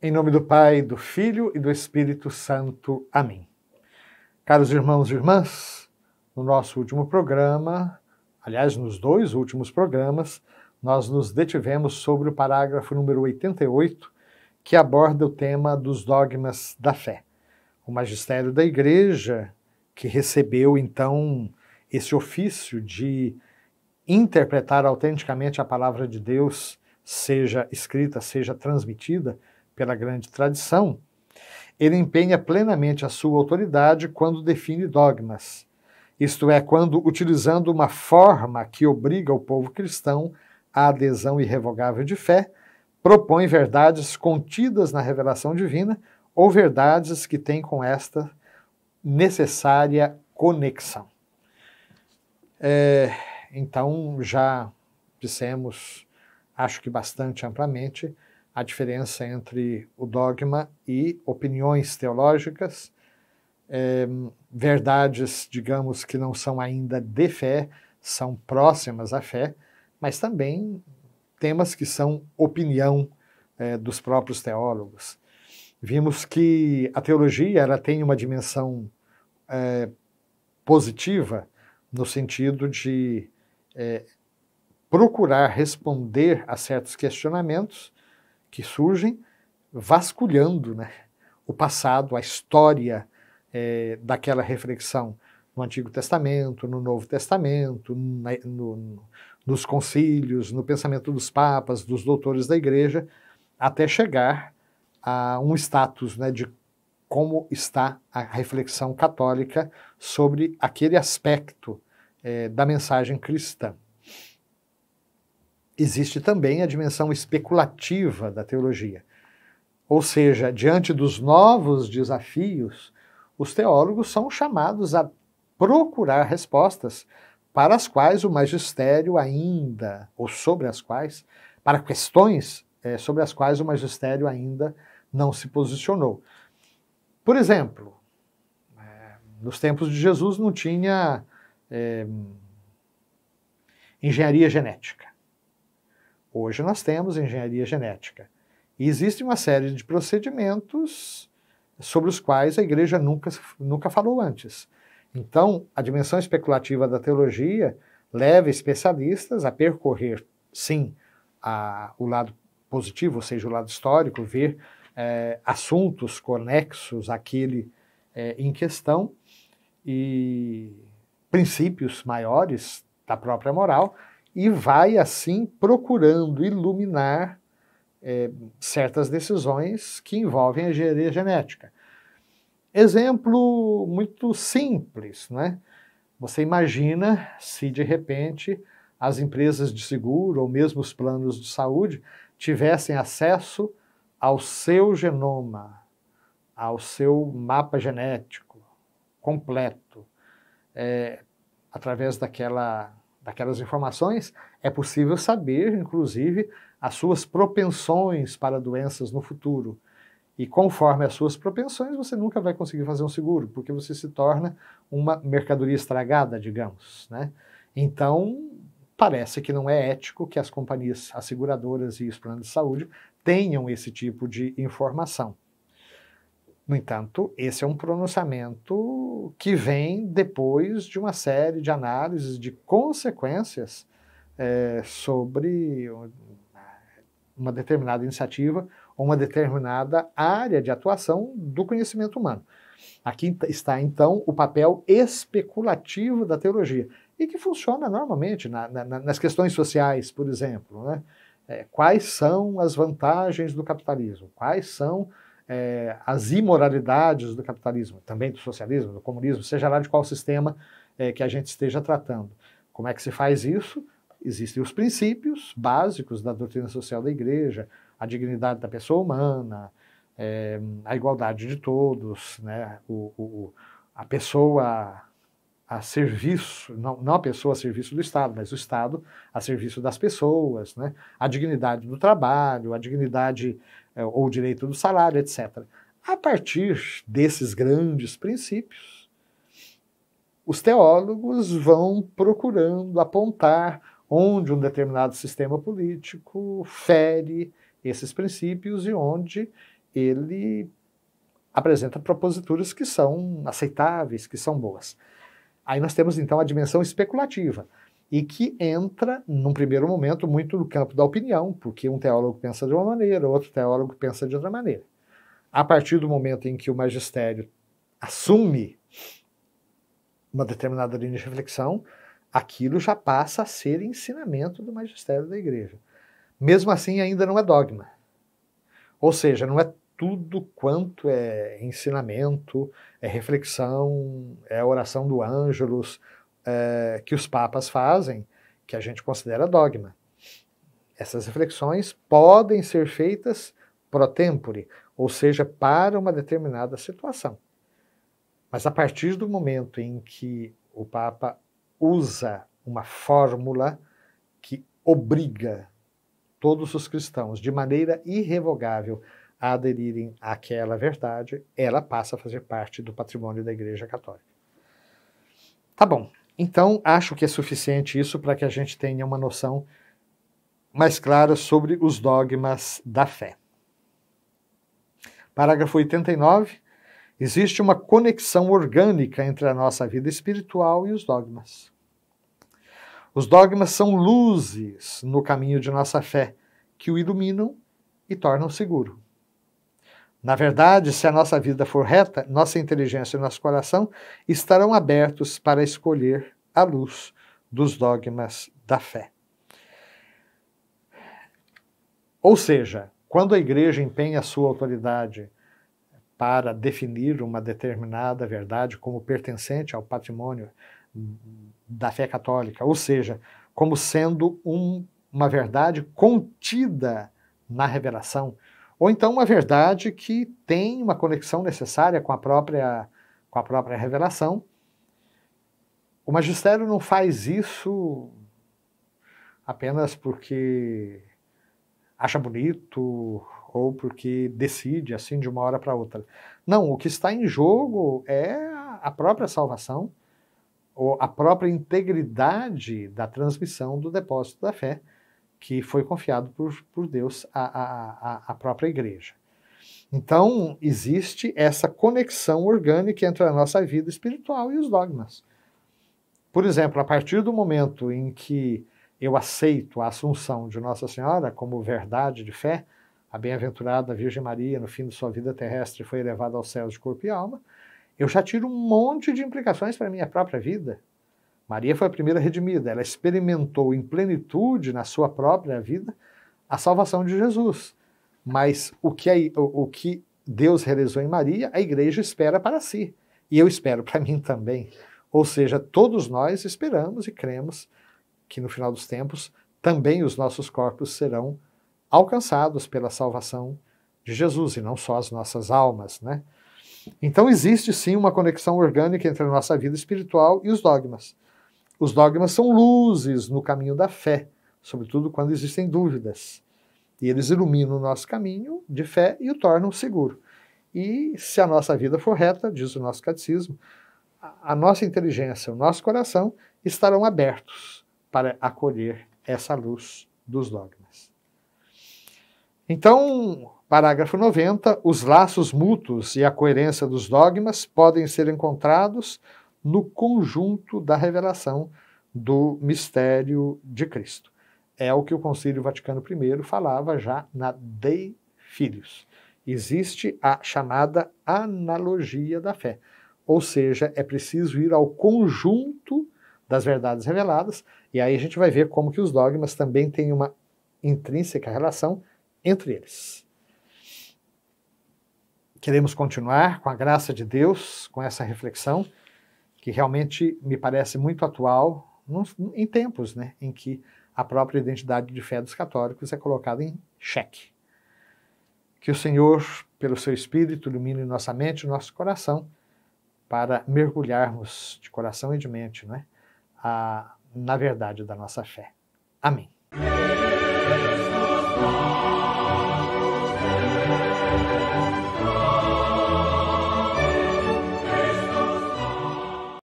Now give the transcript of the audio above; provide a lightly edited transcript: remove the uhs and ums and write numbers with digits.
Em nome do Pai, do Filho e do Espírito Santo. Amém. Caros irmãos e irmãs, no nosso último programa, aliás, nos dois últimos programas, nós nos detivemos sobre o parágrafo número 88, que aborda o tema dos dogmas da fé. O magistério da Igreja, que recebeu, então, esse ofício de interpretar autenticamente a palavra de Deus, seja escrita, seja transmitida pela grande tradição, ele empenha plenamente a sua autoridade quando define dogmas, isto é, quando, utilizando uma forma que obriga o povo cristão à adesão irrevogável de fé, propõe verdades contidas na revelação divina ou verdades que têm com esta necessária conexão. Então, já dissemos, acho que bastante amplamente, a diferença entre o dogma e opiniões teológicas, verdades, digamos, que não são ainda de fé, são próximas à fé, mas também temas que são opinião dos próprios teólogos. Vimos que a teologia ela tem uma dimensão positiva, no sentido de procurar responder a certos questionamentos que surgem vasculhando, né, o passado, a história daquela reflexão no Antigo Testamento, no Novo Testamento, nos concílios, no pensamento dos papas, dos doutores da Igreja, até chegar a um status, né, de como está a reflexão católica sobre aquele aspecto da mensagem cristã. Existe também a dimensão especulativa da teologia. Ou seja, diante dos novos desafios, os teólogos são chamados a procurar respostas para as quais o magistério ainda, ou sobre as quais, para questões sobre as quais o magistério ainda não se posicionou. Por exemplo, nos tempos de Jesus não tinha engenharia genética. Hoje nós temos engenharia genética. E existe uma série de procedimentos sobre os quais a Igreja nunca falou antes. Então, a dimensão especulativa da teologia leva especialistas a percorrer, sim, o lado positivo, ou seja, o lado histórico, ver assuntos conexos àquele em questão e princípios maiores da própria moral, e vai, assim, procurando iluminar certas decisões que envolvem a engenharia genética. Exemplo muito simples, né? Você imagina se, de repente, as empresas de seguro ou mesmo os planos de saúde tivessem acesso ao seu genoma, ao seu mapa genético completo. Através daquelas informações, é possível saber, inclusive, as suas propensões para doenças no futuro. E conforme as suas propensões, você nunca vai conseguir fazer um seguro, porque você se torna uma mercadoria estragada, digamos, né? Então, parece que não é ético que as companhias asseguradoras e os planos de saúde tenham esse tipo de informação. No entanto, esse é um pronunciamento que vem depois de uma série de análises de consequências sobre uma determinada iniciativa ou uma determinada área de atuação do conhecimento humano. Aqui está, então, o papel especulativo da teologia, e que funciona normalmente nas questões sociais, por exemplo, né? Quais são as vantagens do capitalismo? Quais são as imoralidades do capitalismo, também do socialismo, do comunismo, seja lá de qual sistema que a gente esteja tratando. Como é que se faz isso? Existem os princípios básicos da doutrina social da Igreja, a dignidade da pessoa humana, a igualdade de todos, né? A pessoa a serviço, não a pessoa a serviço do Estado, mas o Estado a serviço das pessoas, né? A dignidade do trabalho, a dignidade ou o direito do salário, etc. A partir desses grandes princípios, os teólogos vão procurando apontar onde um determinado sistema político fere esses princípios e onde ele apresenta proposituras que são aceitáveis, que são boas. Aí nós temos então a dimensão especulativa, e que entra, num primeiro momento, muito no campo da opinião, porque um teólogo pensa de uma maneira, outro teólogo pensa de outra maneira. A partir do momento em que o magistério assume uma determinada linha de reflexão, aquilo já passa a ser ensinamento do magistério da igreja. Mesmo assim, ainda não é dogma. Ou seja, não é tudo quanto é ensinamento, é reflexão, é oração do Ângelus, que os papas fazem, que a gente considera dogma. Essas reflexões podem ser feitas pro tempore, ou seja, para uma determinada situação. Mas a partir do momento em que o Papa usa uma fórmula que obriga todos os cristãos, de maneira irrevogável, a aderirem àquela verdade, ela passa a fazer parte do patrimônio da Igreja Católica. Tá bom, então acho que é suficiente isso para que a gente tenha uma noção mais clara sobre os dogmas da fé. Parágrafo 89. Existe uma conexão orgânica entre a nossa vida espiritual e os dogmas. Os dogmas são luzes no caminho de nossa fé, que o iluminam e tornam seguro. Na verdade, se a nossa vida for reta, nossa inteligência e nosso coração estarão abertos para escolher a luz dos dogmas da fé. Ou seja, quando a igreja empenha a sua autoridade para definir uma determinada verdade como pertencente ao patrimônio da fé católica, ou seja, como sendo uma verdade contida na revelação, ou então uma verdade que tem uma conexão necessária com a própria revelação, o magistério não faz isso apenas porque acha bonito ou porque decide assim de uma hora para outra. Não, o que está em jogo é a própria salvação, ou a própria integridade da transmissão do depósito da fé, que foi confiado por Deus à própria igreja. Então, existe essa conexão orgânica entre a nossa vida espiritual e os dogmas. Por exemplo, a partir do momento em que eu aceito a assunção de Nossa Senhora como verdade de fé, a bem-aventurada Virgem Maria, no fim de sua vida terrestre, foi elevada aos céus de corpo e alma, eu já tiro um monte de implicações para a minha própria vida. Maria foi a primeira redimida, ela experimentou em plenitude na sua própria vida a salvação de Jesus. Mas o que Deus realizou em Maria, a igreja espera para si. E eu espero para mim também. Ou seja, todos nós esperamos e cremos que no final dos tempos também os nossos corpos serão alcançados pela salvação de Jesus, e não só as nossas almas, né? Então existe sim uma conexão orgânica entre a nossa vida espiritual e os dogmas. Os dogmas são luzes no caminho da fé, sobretudo quando existem dúvidas. E eles iluminam o nosso caminho de fé e o tornam seguro. E se a nossa vida for reta, diz o nosso catecismo, a nossa inteligência, o nosso coração estarão abertos para acolher essa luz dos dogmas. Então, parágrafo 90, os laços mútuos e a coerência dos dogmas podem ser encontrados no conjunto da revelação do mistério de Cristo. É o que o Concílio Vaticano I falava já na Dei Filius. Existe a chamada analogia da fé, ou seja, é preciso ir ao conjunto das verdades reveladas, e aí a gente vai ver como que os dogmas também têm uma intrínseca relação entre eles. Queremos continuar, com a graça de Deus, com essa reflexão, que realmente me parece muito atual em tempos, né, em que a própria identidade de fé dos católicos é colocada em xeque. Que o Senhor, pelo seu Espírito, ilumine nossa mente e nosso coração para mergulharmos de coração e de mente, né, na verdade da nossa fé. Amém.